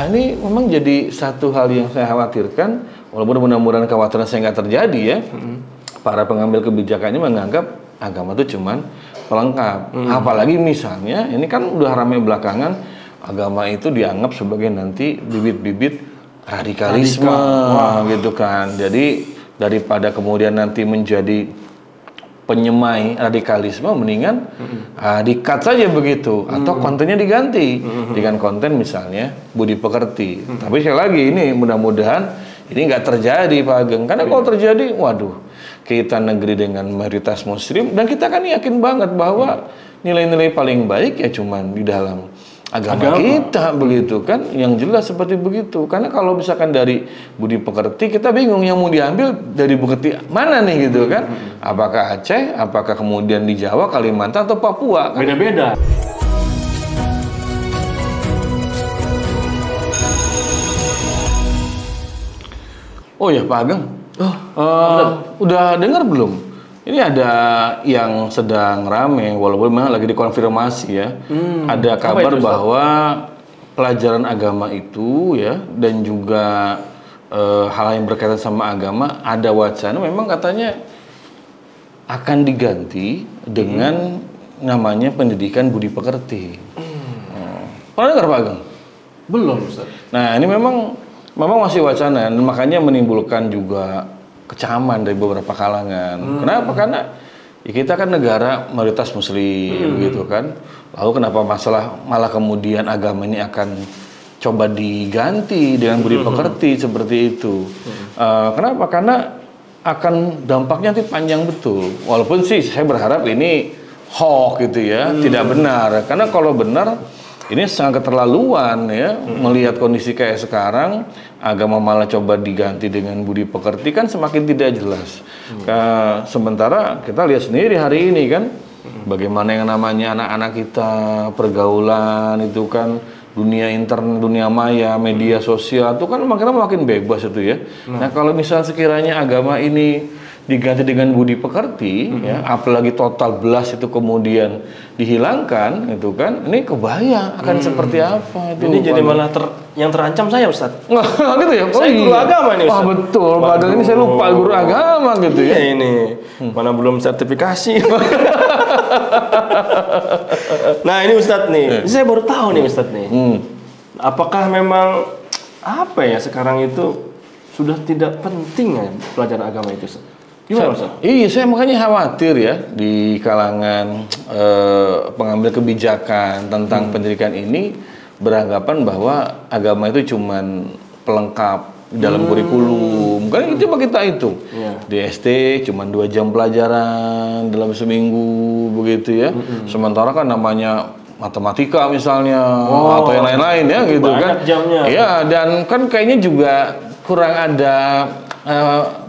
Nah ini memang jadi satu hal yang saya khawatirkan, walaupun mudah-mudahan kekhawatiran saya nggak terjadi ya. Para pengambil kebijakannya menganggap agama itu cuman pelengkap. Apalagi misalnya, ini kan udah ramai belakangan, agama itu dianggap sebagai nanti bibit-bibit radikalisme gitu kan. Jadi daripada kemudian nanti menjadi penyemai radikalisme, mendingan di-cut saja begitu, atau kontennya diganti dengan konten misalnya budi pekerti. Tapi sekali lagi ini mudah-mudahan ini nggak terjadi Pak Ageng, karena kalau terjadi, waduh, kita negeri dengan mayoritas muslim, dan kita kan yakin banget bahwa nilai-nilai paling baik ya cuman di dalam agama kita begitu kan, yang jelas seperti begitu. Karena kalau misalkan dari budi pekerti, kita bingung yang mau diambil dari bukti mana nih gitu kan. Apakah Aceh, apakah kemudian di Jawa, Kalimantan, atau Papua kan? Beda-beda. Oh ya Pak Ageng, udah dengar belum? Ini ada yang sedang rame, walaupun memang lagi dikonfirmasi ya. Ada kabar bahwa pelajaran agama itu ya, dan juga hal yang berkaitan sama agama, ada wacana memang katanya akan diganti dengan namanya pendidikan budi pekerti. Pernah dengar Pak Ageng? Belum, Ustaz. Nah ini memang masih wacana, dan makanya menimbulkan juga kecaman dari beberapa kalangan. Kenapa? Karena ya kita kan negara mayoritas muslim gitu kan. Lalu kenapa malah kemudian agama ini akan coba diganti dengan budi pekerti seperti itu? Kenapa? Karena akan dampaknya nanti panjang betul. Walaupun sih saya berharap ini hoax gitu ya, tidak benar. Karena kalau benar, ini sangat keterlaluan ya, melihat kondisi kayak sekarang, agama malah coba diganti dengan budi pekerti, kan semakin tidak jelas. Sementara kita lihat sendiri hari ini kan, bagaimana yang namanya anak-anak kita, pergaulan itu kan, dunia internet, dunia maya, media sosial, itu kan makin bebas itu ya. Nah kalau misalnya sekiranya agama ini diganti dengan budi pekerti, ya, apalagi total belas itu kemudian dihilangkan, itu kan, ini kebayang akan seperti apa itu. Ini jadi malah yang terancam saya, Ustaz. Gitu ya? Saya guru agama nih, Ustaz. Wah betul, padahal ini saya lupa guru agama gitu ya. Ini mana belum sertifikasi. Nah ini Ustaz nih, saya baru tahu nih Ustaz nih. Apakah memang apa ya sekarang itu sudah tidak penting ya pelajaran agama itu, Ustaz? Gimana, Ustaz? Iya, saya makanya khawatir ya di kalangan pengambil kebijakan tentang pendidikan ini beranggapan bahwa agama itu cuman pelengkap dalam kurikulum. Kan itu kita itu. Di SD cuman 2 jam pelajaran dalam seminggu begitu ya. Sementara kan namanya matematika misalnya atau yang lain-lain ya gitu kan. Jamnya. Iya, dan kan kayaknya juga kurang ada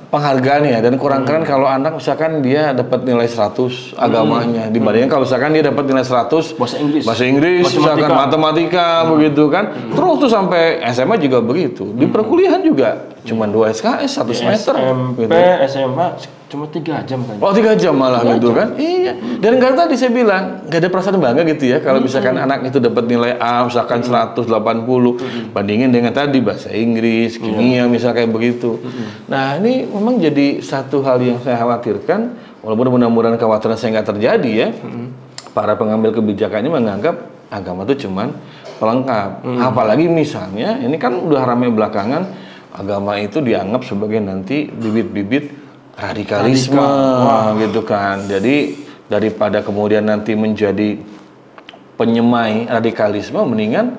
penghargaan ya, dan kurang keren kalau anak misalkan dia dapat nilai 100 agamanya dibandingkan kalau misalkan dia dapat nilai 100 bahasa Inggris misalkan matematika begitu kan. Terus tuh sampai SMA juga begitu. Di perkuliahan juga cuma 2 SKS 1 semester SMP, gitu. SMA cuma 3 jam kan. Oh 3 jam malah gitu kan. Iya. Dan kan tadi saya bilang nggak ada perasaan bangga gitu ya kalau misalkan anak itu dapat nilai A misalkan 180 bandingin dengan tadi bahasa Inggris, kimia misalnya kayak begitu. Nah ini memang jadi satu hal yang saya khawatirkan, walaupun mudah-mudahan kekhawatiran saya nggak terjadi ya. Para pengambil kebijakannya menganggap agama itu cuman pelengkap. Apalagi misalnya ini kan udah ramai belakangan, agama itu dianggap sebagai nanti bibit-bibit radikalisme gitu kan. Jadi daripada kemudian nanti menjadi penyemai radikalisme, mendingan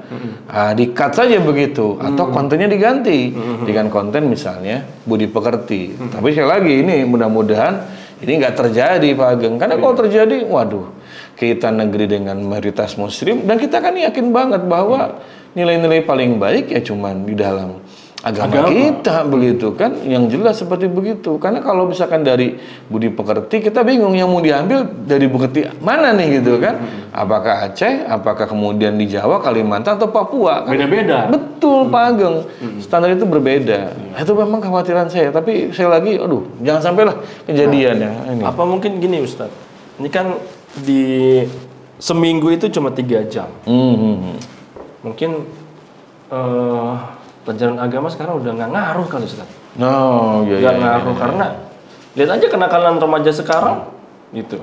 di-cut saja begitu, atau kontennya diganti dengan konten misalnya budi pekerti. Tapi sekali lagi ini mudah-mudahan ini nggak terjadi Pak Ageng, karena kalau terjadi, waduh, kita negeri dengan mayoritas muslim, dan kita kan yakin banget bahwa nilai-nilai paling baik ya cuman di dalam agama kita begitu kan, yang jelas seperti begitu. Karena kalau misalkan dari budi pekerti, kita bingung yang mau diambil dari bukti mana nih gitu kan. Apakah Aceh, apakah kemudian di Jawa, Kalimantan, atau Papua kan? Beda-beda. Betul Pak Ageng, standar itu berbeda. Itu memang kekhawatiran saya, tapi saya lagi aduh jangan sampailah kejadian ya ini. Apa mungkin gini Ustaz, ini kan di seminggu itu cuma 3 jam. Mungkin pelajaran agama sekarang udah nggak ngaruh kali Ustaz. No, Nggak ngaruh karena lihat aja kenakalan remaja sekarang gitu.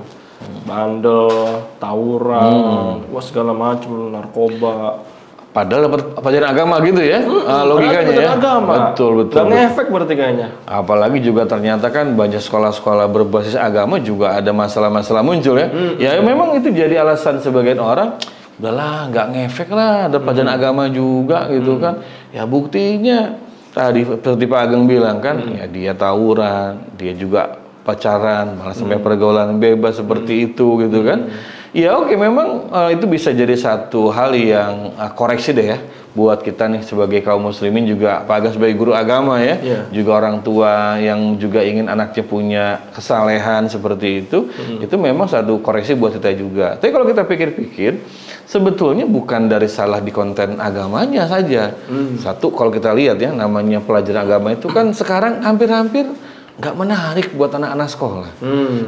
Bandel, tawuran, wah segala macam, narkoba. Padahal dapat pelajaran agama gitu ya, logikanya ya. Agama. Betul. Gak ngefek berarti kayaknya. Apalagi juga ternyata kan banyak sekolah-sekolah berbasis agama juga ada masalah-masalah muncul ya. Ya memang itu jadi alasan sebagian orang, udahlah nggak ngefek lah, ada pelajaran agama juga gitu kan. Ya buktinya tadi seperti Pak Ageng bilang kan, ya dia tawuran, dia juga pacaran, malah sampai pergaulan bebas seperti itu gitu kan. Ya oke, memang itu bisa jadi satu hal yang koreksi deh ya buat kita nih sebagai kaum muslimin, juga Pak Aga sebagai guru agama ya, juga orang tua yang juga ingin anaknya punya kesalehan seperti itu memang satu koreksi buat kita juga. Tapi kalau kita pikir-pikir, sebetulnya bukan dari salah di konten agamanya saja. Satu, kalau kita lihat ya, namanya pelajaran agama itu kan sekarang hampir-hampir nggak menarik buat anak-anak sekolah.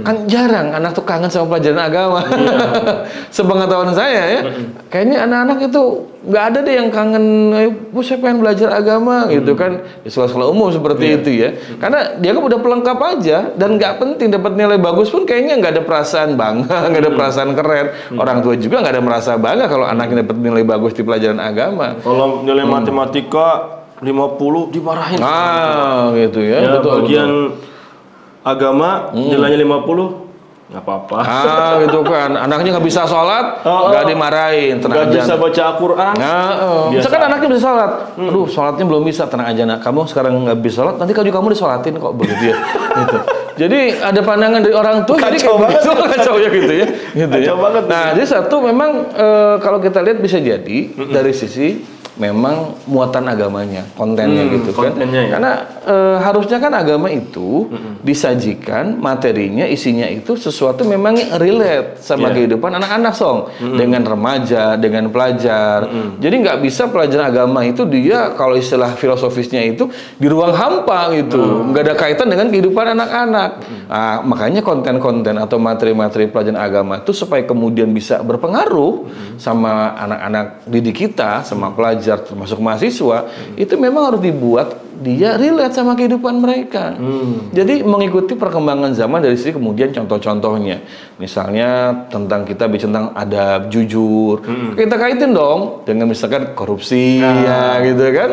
Kan jarang anak tuh kangen sama pelajaran agama. Sepengetahuan saya ya, kayaknya anak-anak itu nggak ada deh yang kangen, saya pengen belajar agama gitu kan. Di sekolah-sekolah umum seperti itu ya. Karena dia kan udah pelengkap aja, dan nggak penting dapat nilai bagus pun kayaknya nggak ada perasaan bangga, nggak ada perasaan keren. Orang tua juga nggak ada merasa bangga kalau anaknya dapat nilai bagus di pelajaran agama. Kalau nilai matematika 50 dimarahin. Gitu ya. Betul, bagian agama nilainya 50 nggak apa-apa. Gitu kan. Anaknya nggak bisa sholat, nggak dimarahin, tenang aja. Nggak bisa aja. baca Al-Quran. Misalkan anaknya bisa sholat, aduh sholatnya belum bisa, tenang aja nak. Kamu sekarang nggak bisa sholat, nanti kamu disolatin kok, begitu ya. Gitu. Jadi ada pandangan dari orang tua, jadi kayak begitu, kacau ya gitu ya. Gitu ya. Nah, jadi satu memang kalau kita lihat bisa jadi dari sisi memang muatan agamanya, kontennya gitu kan. Ya. Karena harusnya kan agama itu disajikan materinya, isinya itu sesuatu memang yang relate sama kehidupan anak-anak dengan remaja, dengan pelajar. Jadi nggak bisa pelajaran agama itu dia kalau istilah filosofisnya itu di ruang hampa gitu, nggak ada kaitan dengan kehidupan anak-anak. Nah, makanya konten-konten atau materi-materi pelajaran agama itu supaya kemudian bisa berpengaruh sama anak-anak didik kita, sama pelajar termasuk mahasiswa, itu memang harus dibuat dia relate sama kehidupan mereka. Jadi mengikuti perkembangan zaman dari sisi kemudian contoh-contohnya. Misalnya tentang kita bicara tentang adab, jujur. Kita kaitin dong dengan misalkan korupsi ya gitu kan.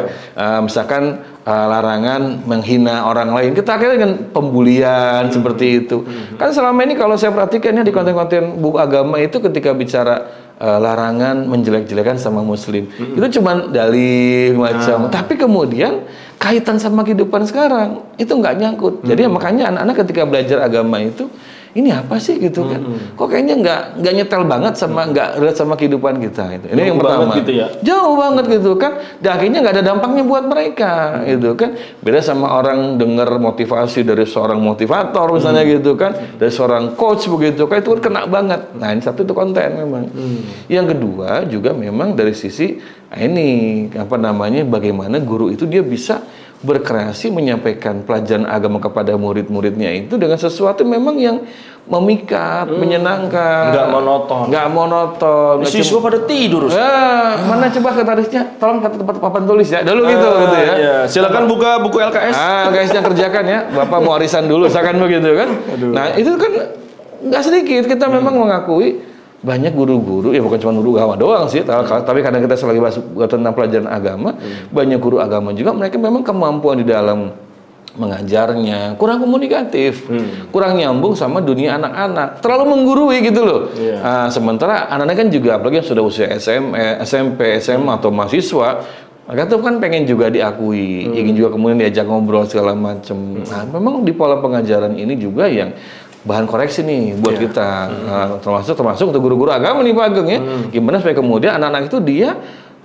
Misalkan larangan menghina orang lain. Kita kaitin dengan pembulian seperti itu. Kan selama ini kalau saya perhatikan ya di konten-konten buku agama itu ketika bicara larangan menjelek-jelekan sama muslim, itu cuma dalih macam, tapi kemudian kaitan sama kehidupan sekarang itu nggak nyangkut. Jadi makanya anak-anak ketika belajar agama itu, ini apa sih gitu kan? Kok kayaknya nggak nyetel banget sama nggak relate sama kehidupan kita itu. Ini yang pertama. Gitu ya? Jauh banget gitu kan. Dan akhirnya nggak ada dampaknya buat mereka gitu kan. Beda sama orang dengar motivasi dari seorang motivator misalnya gitu kan, dari seorang coach begitu kan, itu kan kena banget. Nah ini satu itu konten memang. Yang kedua juga memang dari sisi ini apa namanya, bagaimana guru itu dia bisa berkreasi menyampaikan pelajaran agama kepada murid-muridnya itu dengan sesuatu memang yang memikat, menyenangkan, nggak monoton. Siswa pada tidur. Mana coba katarisnya, tolong kata tempat papan tulis ya, dulu gitu ya. Iya. Silakan buka buku LKS. LKS-nya kerjakan ya, Bapak mau arisan dulu, misalkan begitu kan. Nah itu kan nggak sedikit kita memang mengakui banyak guru-guru, ya bukan cuma guru agama doang sih, tapi karena kita selagi bahas tentang pelajaran agama, banyak guru agama juga mereka memang kemampuan di dalam mengajarnya kurang komunikatif, kurang nyambung sama dunia anak-anak, terlalu menggurui gitu loh. Sementara anak-anak kan juga, apalagi yang sudah usia SMP, SMA atau mahasiswa, mereka tuh kan pengen juga diakui, ingin juga kemudian diajak ngobrol segala macam. Nah, memang di pola pengajaran ini juga yang bahan koreksi nih buat kita, termasuk untuk guru-guru agama nih Pak Ageng ya. Gimana supaya kemudian anak-anak itu dia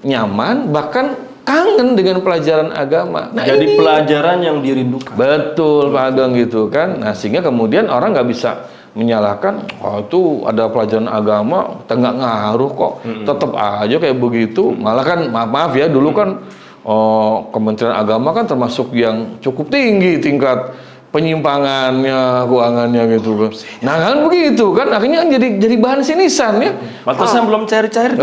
nyaman, bahkan kangen dengan pelajaran agama. Nah, jadi pelajaran yang dirindukan. Betul Pak Ageng gitu kan. Nah sehingga kemudian orang nggak bisa menyalahkan, itu ada pelajaran agama, nggak ngaruh kok, tetap aja kayak begitu. Malah kan maaf ya, dulu kan Kementerian Agama kan termasuk yang cukup tinggi tingkat penyimpangannya, keuangannya gitu kan. Nah kan begitu kan, akhirnya kan jadi bahan sinisan ya. Pantesan belum cair-cair.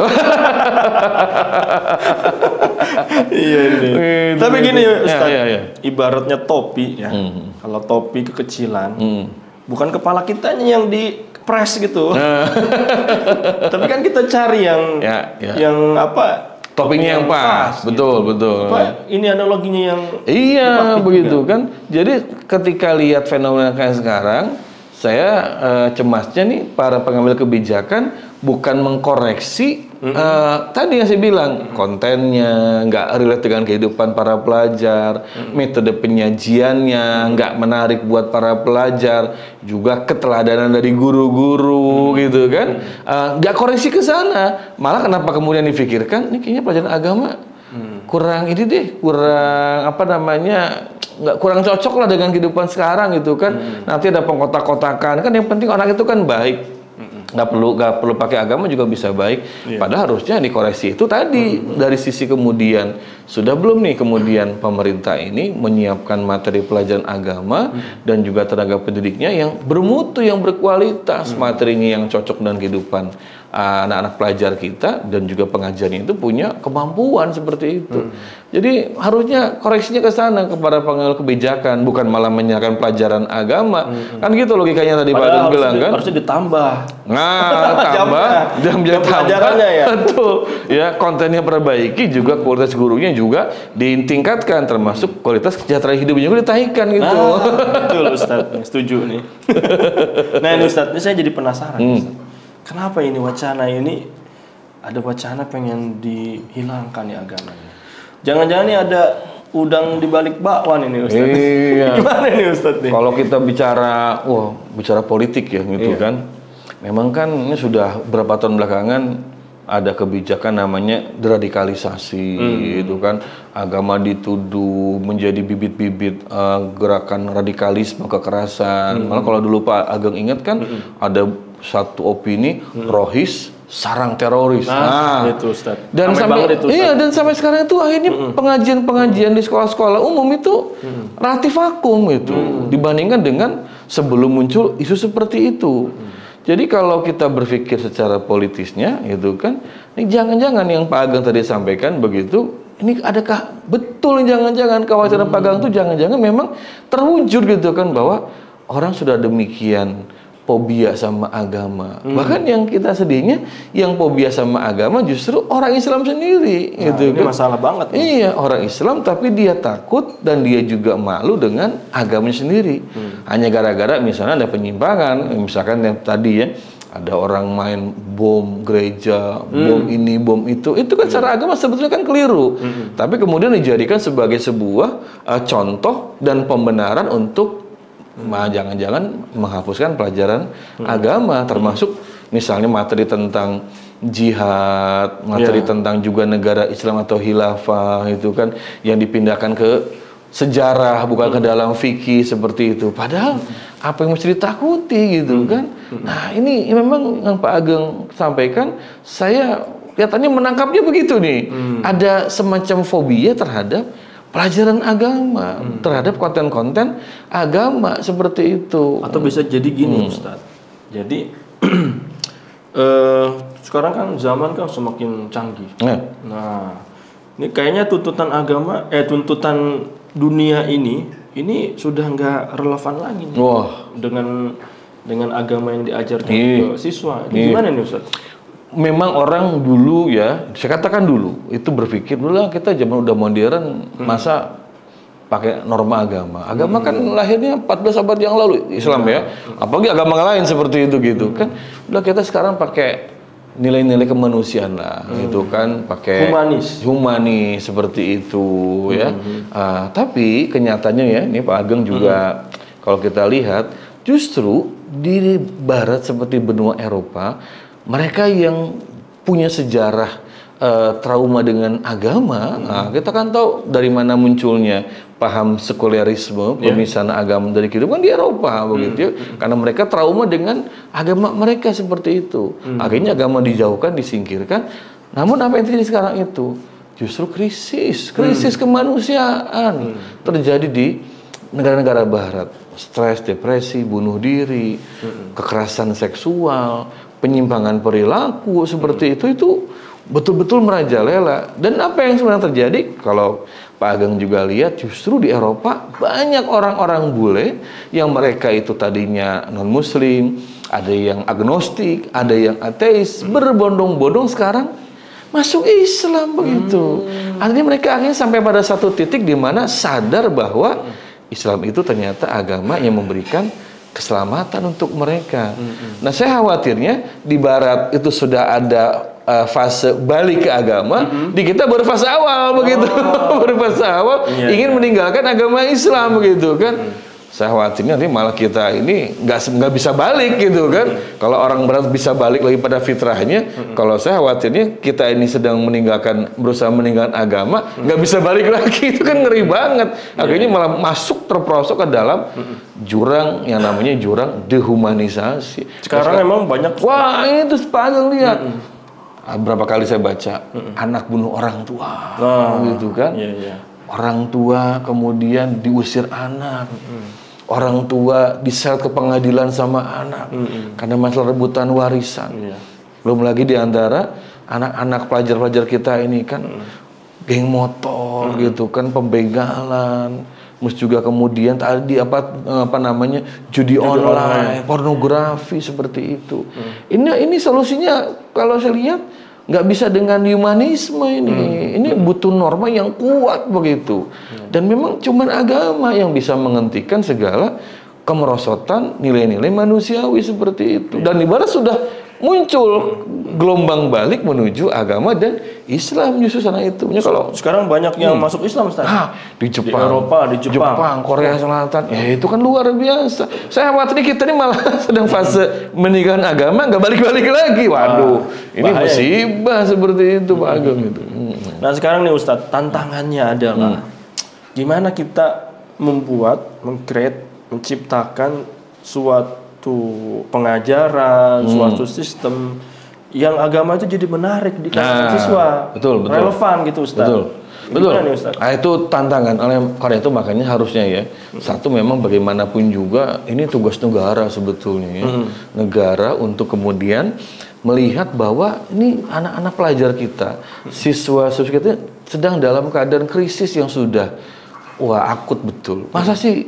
Iya ini. Tapi gini Ustaz, ya. ibaratnya topi ya. Kalau topi kekecilan, bukan kepala kitanya yang di-press gitu. Tapi kan kita cari yang yang apa? Topinya yang pas, betul. Apa, ini analoginya yang iya begitu juga. Kan. Jadi ketika lihat fenomena kayak sekarang, saya cemasnya nih para pengambil kebijakan bukan mengkoreksi tadi yang saya bilang kontennya nggak relate dengan kehidupan para pelajar, metode penyajiannya nggak menarik buat para pelajar, juga keteladanan dari guru-guru gitu kan, nggak koreksi ke sana, malah kenapa kemudian dipikirkan ini kayaknya pelajaran agama kurang ini deh, kurang apa namanya, nggak kurang cocok lah dengan kehidupan sekarang gitu kan. Nanti ada pengkotak-kotakan kan, yang penting orang itu kan baik. Nggak perlu pakai agama juga bisa baik. Padahal harusnya dikoreksi itu tadi dari sisi kemudian sudah belum nih kemudian pemerintah ini menyiapkan materi pelajaran agama dan juga tenaga pendidiknya yang bermutu, yang berkualitas, materinya yang cocok dengan kehidupan anak-anak pelajar kita, dan juga pengajarnya itu punya kemampuan seperti itu. Jadi harusnya koreksinya ke sana kepada pengambil kebijakan, bukan malah menyerahkan pelajaran agama. Kan gitu logikanya tadi Pak Agung bilang kan. Harusnya ditambah. Nah, tambah jam pelajarannya ya. Betul. Ya, kontennya perbaiki, juga kualitas gurunya juga ditingkatkan, termasuk kualitas kesejahteraan hidupnya juga ditaikkan gitu. Betul Ustaz, setuju nih. Nah, ini Ustaz, ini saya jadi penasaran. Ustaz. Kenapa ini wacana ini ada wacana pengen dihilangkan ya agamanya? Jangan-jangan ini ada udang di balik bakwan ini Ustaz. Iya. Gimana nih Ustaz nih? Kalau kita bicara politik ya gitu kan. Memang kan ini sudah berapa tahun belakangan ada kebijakan namanya deradikalisasi itu kan, agama dituduh menjadi bibit-bibit gerakan radikalisme, kekerasan. Malah kalau dulu Pak Ageng ingat kan ada satu opini rohis sarang teroris. Nah, itu Ustaz. Dan sampai itu, Ustaz. Dan sampai sekarang itu akhirnya pengajian-pengajian di sekolah-sekolah umum itu relatif vakum itu dibandingkan dengan sebelum muncul isu seperti itu. Jadi kalau kita berpikir secara politisnya itu kan, ini jangan-jangan yang Pak Ageng tadi sampaikan begitu, ini adakah betul jangan-jangan kekhawatiran Pak Ageng itu jangan-jangan memang terwujud gitu kan, bahwa orang sudah demikian fobia sama agama. Bahkan yang kita sedihnya, yang fobia sama agama justru orang Islam sendiri. Nah, gitu ini kan masalah banget. Iya, orang Islam tapi dia takut dan dia juga malu dengan agamanya sendiri. Hanya gara-gara misalnya ada penyimpangan, misalkan yang tadi ya, ada orang main bom gereja, bom ini, bom itu kan secara agama sebetulnya kan keliru. Tapi kemudian dijadikan sebagai sebuah contoh dan pembenaran untuk jangan-jangan menghapuskan pelajaran agama, termasuk misalnya materi tentang jihad, materi tentang juga negara Islam atau khilafah itu kan yang dipindahkan ke sejarah, bukan ke dalam fikih seperti itu. Padahal apa yang mesti ditakuti gitu kan. Nah, ini memang yang Pak Ageng sampaikan, saya kelihatannya menangkapnya begitu nih. Ada semacam fobia terhadap pelajaran agama, terhadap konten-konten agama seperti itu. Atau bisa jadi gini Ustaz. Jadi sekarang kan zaman kan semakin canggih. Nah, ini kayaknya tuntutan agama, tuntutan dunia ini sudah nggak relevan lagi nih. Dengan agama yang diajarkan ke siswa. Gimana nih Ustaz? Memang orang dulu ya, saya katakan dulu itu berpikir dulu lah, kita zaman udah modern, masa pakai norma agama. Agama kan lahirnya 14 abad yang lalu Islam ya. Apalagi agama lain seperti itu gitu kan. Udah kita sekarang pakai nilai-nilai kemanusiaan lah gitu kan, pakai humanis seperti itu ya. Tapi kenyataannya ya, ini Pak Ageng juga kalau kita lihat justru di barat seperti benua Eropa, mereka yang punya sejarah trauma dengan agama, kita kan tahu dari mana munculnya paham sekulerisme, pemisahan agama dari kehidupan di Eropa begitu ya, karena mereka trauma dengan agama mereka seperti itu. Akhirnya agama dijauhkan, disingkirkan. Namun apa yang terjadi sekarang itu justru krisis kemanusiaan terjadi di negara-negara barat. Stres, depresi, bunuh diri, kekerasan seksual, penyimpangan perilaku seperti itu betul-betul merajalela. Dan apa yang sebenarnya terjadi? Kalau Pak Ageng juga lihat, justru di Eropa banyak orang-orang bule yang mereka itu tadinya non-muslim, ada yang agnostik, ada yang ateis, berbondong-bondong sekarang masuk Islam begitu. Artinya mereka akhirnya sampai pada satu titik di mana sadar bahwa Islam itu ternyata agama yang memberikan keselamatan untuk mereka. Nah, saya khawatirnya di Barat itu sudah ada fase balik ke agama, di kita baru fase awal begitu. Baru fase awal ingin meninggalkan agama Islam begitu kan. Saya khawatirnya nanti malah kita ini nggak bisa balik gitu kan. Kalau orang Barat bisa balik lagi pada fitrahnya, kalau saya khawatirnya kita ini sedang berusaha meninggalkan agama, nggak bisa balik lagi, itu kan ngeri banget. Akhirnya malah masuk terperosok ke dalam jurang yang namanya jurang dehumanisasi. Sekarang emang banyak. Wah, itu sepanjang lihat. Berapa kali saya baca anak bunuh orang tua, gitu kan? Orang tua kemudian diusir anak. Orang tua diseret ke pengadilan sama anak karena masalah rebutan warisan. Belum lagi di antara anak-anak pelajar-pelajar kita ini kan geng motor gitu kan, pembegalan, terus juga kemudian tadi apa namanya judi online, pornografi seperti itu. Ini solusinya kalau saya lihat nggak bisa dengan humanisme ini. Ini butuh norma yang kuat begitu. Dan memang cuma agama yang bisa menghentikan segala kemerosotan nilai-nilai manusiawi seperti itu. Dan di Barat sudah muncul gelombang balik menuju agama dan Islam justru sana itu. Kalau sekarang banyak yang masuk Islam, Ustaz. Di Jepang, di Eropa, di Jepang, Korea Selatan. Ya itu kan luar biasa. Saya khawatir kita ini malah sedang fase meninggalkan agama, nggak balik-balik lagi. Waduh, ini musibah seperti itu Pak Ageng itu. Nah sekarang nih Ustaz, tantangannya adalah gimana kita menciptakan suatu pengajaran, suatu sistem yang agama itu jadi menarik di kalangan siswa, betul. Relevan gitu Ustaz. Betul. Nih, Ustaz? Itu tantangan. Karena itu makanya harusnya ya, satu memang bagaimanapun juga ini tugas negara sebetulnya ya. Negara untuk kemudian melihat bahwa ini anak-anak pelajar kita, siswa-siswa kita sedang dalam keadaan krisis yang sudah akut betul. Masa sih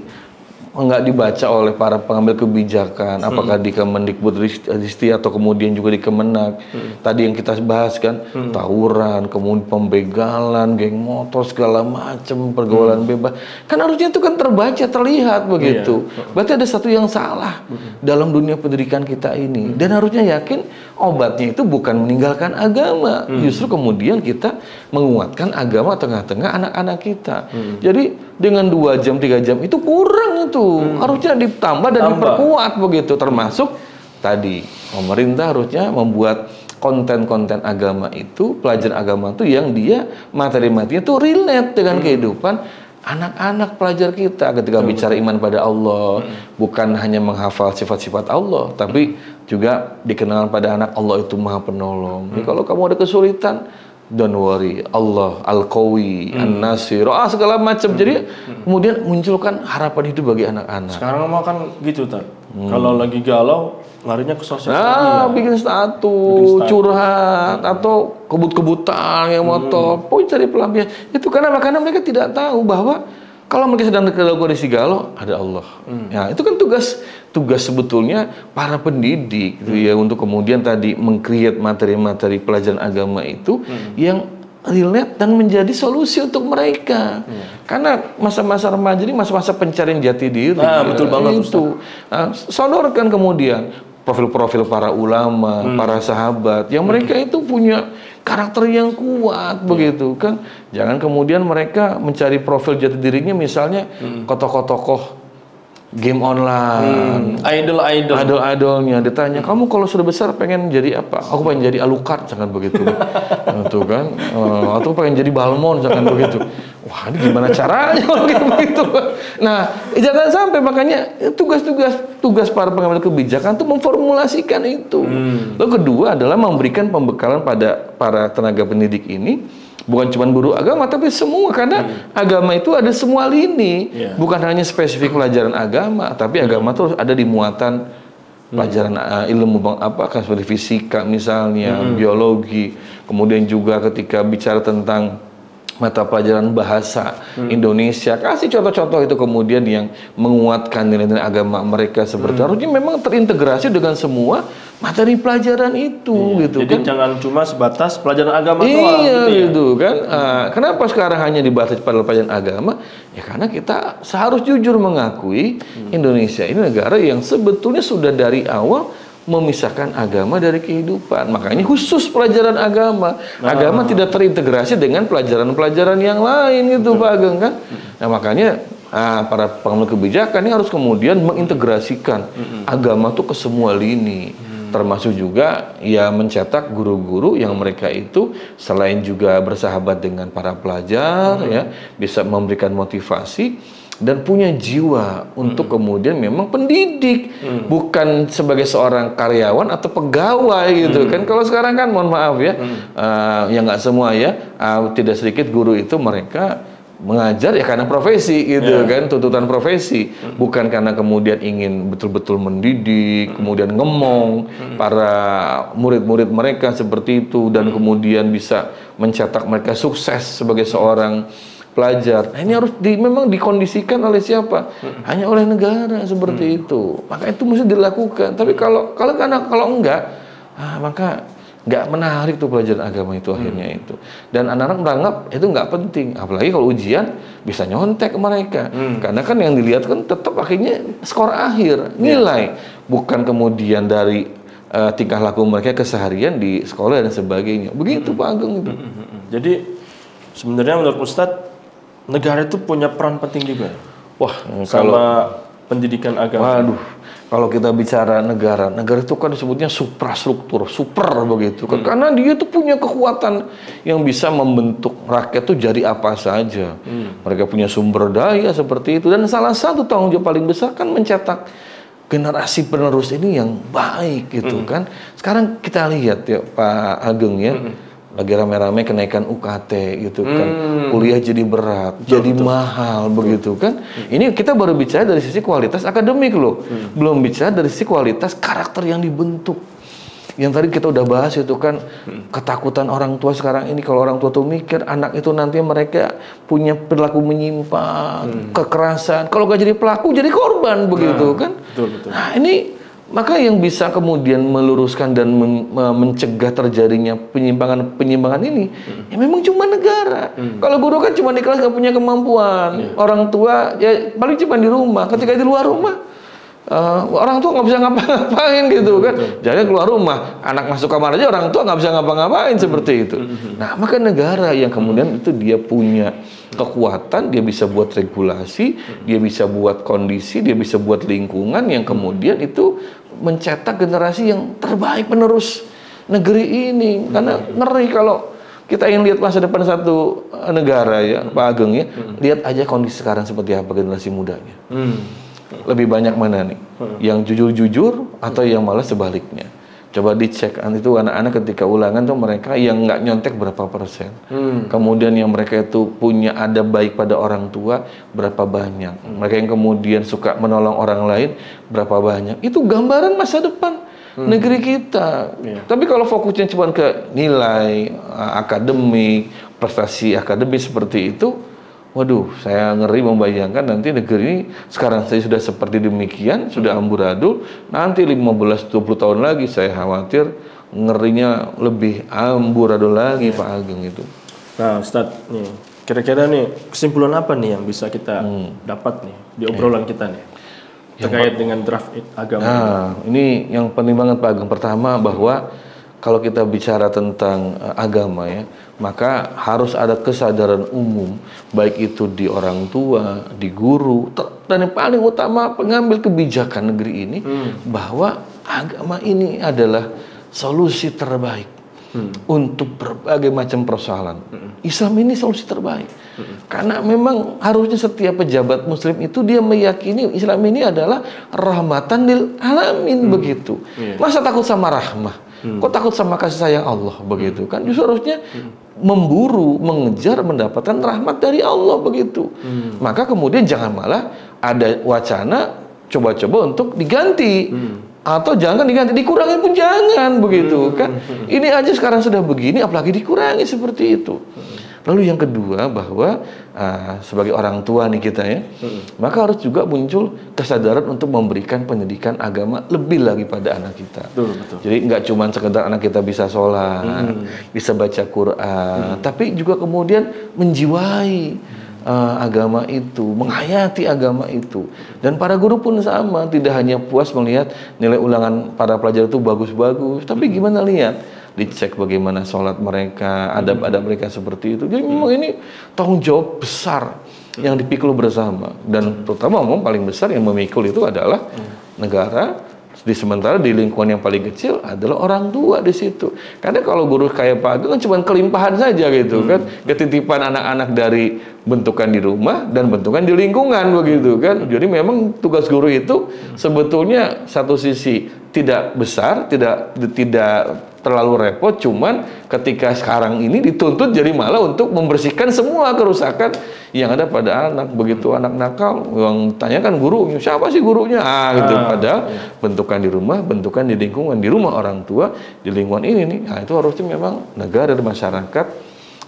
nggak dibaca oleh para pengambil kebijakan, apakah di Kemendikbudristek atau kemudian juga di Kemenak. Tadi yang kita bahas kan, tawuran, kemudian pembegalan, geng motor, segala macam, pergaulan bebas. Kan harusnya itu kan terbaca, terlihat begitu. Berarti ada satu yang salah dalam dunia pendidikan kita ini. Dan harusnya yakin obatnya itu bukan meninggalkan agama, justru kemudian kita menguatkan agama tengah-tengah anak-anak kita. Jadi dengan 2 jam, 3 jam itu kurang itu. Harusnya ditambah dan diperkuat begitu. Termasuk tadi pemerintah harusnya membuat konten-konten agama itu, pelajaran agama itu yang dia materi-materinya itu relate dengan kehidupan anak-anak pelajar kita ketika bicara iman pada Allah, bukan hanya menghafal sifat-sifat Allah, tapi juga dikenal pada anak Allah itu Maha Penolong. Jadi kalau kamu ada kesulitan, don't worry, Allah Al-Qawi, An-Nasir, segala macam. Jadi kemudian munculkan harapan hidup bagi anak-anak. Sekarang mah kan gitu, Tan. Kalau lagi galau, larinya ke sosial media. Bikin status, curhat, atau kebut-kebutan yang motor, cari pelampiasan. Itu karena mereka tidak tahu bahwa kalau mereka sedang dalam kondisi galau, ada Allah. Ya, itu kan tugas sebetulnya para pendidik gitu ya, untuk kemudian tadi meng-create materi-materi pelajaran agama itu yang relate dan menjadi solusi untuk mereka. Karena masa-masa remaja ini masa-masa pencarian jati diri. Betul banget itu. Sodorkan kemudian profil-profil para ulama, para sahabat yang mereka itu punya karakter yang kuat begitu kan. Jangan kemudian mereka mencari profil jati dirinya misalnya ke tokoh-tokoh game online, idol-idolnya. Ditanya, kamu kalau sudah besar pengen jadi apa? Aku pengen jadi Alucard, jangan begitu. Tuh kan, atau pengen jadi Balmon, jangan begitu. Wah, ini gimana caranya begitu? Nah, jangan sampai, makanya tugas para pengambil kebijakan itu memformulasikan itu. Lalu kedua adalah memberikan pembekalan pada para tenaga pendidik ini. Bukan cuma guru agama, tapi semua. Karena agama itu ada semua lini. Bukan hanya spesifik pelajaran agama, tapi agama itu ada di muatan pelajaran ilmu kan seperti fisika misalnya, biologi, kemudian juga ketika bicara tentang mata pelajaran bahasa Indonesia, kasih contoh-contoh itu kemudian yang menguatkan nilai-nilai agama mereka seperti harusnya memang terintegrasi dengan semua materi pelajaran itu gitu. Jadi kan jangan cuma sebatas pelajaran agama doang iya gitu ya. gitu kan. Kenapa sekarang hanya dibatasi pada pelajaran agama? Ya karena kita seharus jujur mengakui Indonesia ini negara yang sebetulnya sudah dari awal memisahkan agama dari kehidupan. Makanya khusus pelajaran agama. Agama tidak terintegrasi dengan pelajaran-pelajaran yang lain gitu Pak Ageng kan. Nah makanya para pengambil kebijakan ini harus kemudian mengintegrasikan agama tuh ke semua lini. Termasuk juga ya mencetak guru-guru yang mereka itu selain juga bersahabat dengan para pelajar ya, bisa memberikan motivasi dan punya jiwa untuk kemudian memang pendidik, bukan sebagai seorang karyawan atau pegawai gitu kan. Kalau sekarang kan mohon maaf ya, ya nggak semua ya, tidak sedikit guru itu mereka mengajar ya karena profesi gitu kan, tuntutan profesi, bukan karena kemudian ingin betul-betul mendidik, kemudian ngemong para murid-murid mereka seperti itu dan kemudian bisa mencetak mereka sukses sebagai seorang pelajar. Nah, ini harus memang dikondisikan oleh siapa? Hanya oleh negara seperti itu. Maka itu mesti dilakukan. Tapi kalau enggak, maka nggak menarik tuh pelajaran agama itu akhirnya itu. Dan anak-anak menganggap itu nggak penting. Apalagi kalau ujian bisa nyontek mereka. Karena kan yang dilihat kan tetap akhirnya skor akhir, nilai. Bukan kemudian dari tingkah laku mereka keseharian di sekolah dan sebagainya. Begitu Pak Ageng itu. Jadi sebenarnya menurut Ustadz, negara itu punya peran penting juga. Wah, sama pendidikan agama. Waduh, kalau kita bicara negara itu kan disebutnya suprastruktur, super begitu kan. Karena dia tuh punya kekuatan yang bisa membentuk rakyat tuh jadi apa saja. Mereka punya sumber daya seperti itu dan salah satu tanggung jawab paling besar kan mencetak generasi penerus ini yang baik gitu kan. Sekarang kita lihat ya Pak Ageng ya. Lagi rame-rame kenaikan UKT gitu kan, kuliah jadi berat, jadi mahal begitu kan. Ini kita baru bicara dari sisi kualitas akademik loh, belum bicara dari sisi kualitas karakter yang dibentuk. Yang tadi kita udah bahas itu kan, ketakutan orang tua sekarang ini kalau orang tua tuh mikir anak itu nanti mereka punya perilaku menyimpang, kekerasan. Kalau gak jadi pelaku jadi korban begitu kan. Betul. Nah ini maka yang bisa kemudian meluruskan dan mencegah terjadinya penyimpangan ini, ya memang cuma negara. Kalau guru kan cuma di kelas nggak punya kemampuan, orang tua ya paling cuma di rumah. Ketika di luar rumah, orang tua nggak bisa ngapa-ngapain gitu kan. Jadi keluar rumah, anak masuk kamar aja orang tua nggak bisa ngapa-ngapain seperti itu. Nah, maka negara yang kemudian itu dia punya kekuatan, dia bisa buat regulasi, dia bisa buat kondisi, dia bisa buat lingkungan yang kemudian itu mencetak generasi yang terbaik penerus negeri ini. Karena ngeri kalau kita ingin lihat masa depan satu negara ya Pak Ageng ya, lihat aja kondisi sekarang seperti apa generasi mudanya. Lebih banyak mana nih? Yang jujur-jujur atau yang malah sebaliknya? Coba dicek, itu anak-anak ketika ulangan tuh mereka yang nggak nyontek berapa persen. Kemudian yang mereka itu punya adab baik pada orang tua berapa banyak. Mereka yang kemudian suka menolong orang lain berapa banyak. Itu gambaran masa depan negeri kita. Tapi kalau fokusnya cuma ke nilai akademik, prestasi akademik seperti itu, waduh, saya ngeri membayangkan nanti negeri ini sekarang saya sudah seperti demikian, sudah amburadul, nanti 15-20 tahun lagi saya khawatir ngerinya lebih amburadul lagi Pak Ageng itu. Nah Ustadz, nih kira-kira nih kesimpulan apa nih yang bisa kita dapat nih di obrolan kita nih terkait dengan draft agama? Nah, ini yang penting banget Pak Ageng. Pertama bahwa kalau kita bicara tentang agama ya, maka harus ada kesadaran umum, baik itu di orang tua, di guru, dan yang paling utama pengambil kebijakan negeri ini, bahwa agama ini adalah solusi terbaik untuk berbagai macam persoalan. Islam ini solusi terbaik. Karena memang harusnya setiap pejabat muslim itu dia meyakini Islam ini adalah rahmatan lil alamin begitu. Masa takut sama rahmah? Kok takut sama kasih sayang Allah begitu kan? Justru harusnya memburu, mengejar, mendapatkan rahmat dari Allah begitu. Maka kemudian jangan malah ada wacana coba-coba untuk diganti Atau jangan diganti, dikurangi pun jangan begitu kan. Ini aja sekarang sudah begini, apalagi dikurangi seperti itu. Lalu yang kedua bahwa sebagai orang tua nih kita ya, maka harus juga muncul kesadaran untuk memberikan pendidikan agama lebih lagi pada anak kita. Betul. Jadi nggak cuma sekedar anak kita bisa sholat, bisa baca Quran, tapi juga kemudian menjiwai agama itu, menghayati agama itu. Dan para guru pun sama, tidak hanya puas melihat nilai ulangan para pelajar itu bagus-bagus, tapi gimana lihat, dicek bagaimana sholat mereka, adab-adab mereka seperti itu. Jadi memang ini tanggung jawab besar yang dipikul bersama. Dan terutama paling besar yang memikul itu adalah negara. Sementara di lingkungan yang paling kecil adalah orang tua di situ. Karena kalau guru kayak Pak Ageng kan cuma kelimpahan saja gitu kan, ketitipan anak-anak dari bentukan di rumah dan bentukan di lingkungan begitu kan. Jadi memang tugas guru itu sebetulnya satu sisi tidak besar, tidak terlalu repot, cuman ketika sekarang ini dituntut jadi malah untuk membersihkan semua kerusakan yang ada pada anak. Begitu anak nakal, yang tanyakan gurunya, siapa sih gurunya? Gitu. Padahal bentukan di rumah, bentukan di lingkungan, di rumah orang tua, di lingkungan ini nih. Nah, itu harusnya memang negara dan masyarakat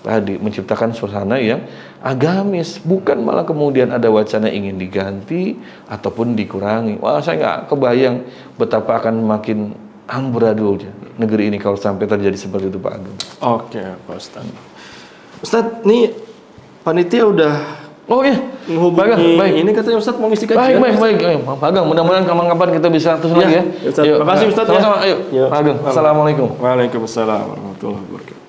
tadi menciptakan suasana yang agamis, bukan malah kemudian ada wacana ingin diganti ataupun dikurangi. Wah, saya nggak kebayang betapa akan makin amburadul negeri ini kalau sampai terjadi seperti itu, Pak Ageng. Oke, Pak Ustadz. Ustadz, nih panitia udah menghubungi. Baik. Ini katanya Ustadz mau ngisi kajian. Baik. Pak Ageng, mudah-mudahan kapan-kapan kita bisa terus lagi ya. Ustadz. Terima kasih Ustadz. Sama-sama. Ayo, Pak Ageng. Assalamualaikum. Waalaikumsalam warahmatullahi wabarakatuh.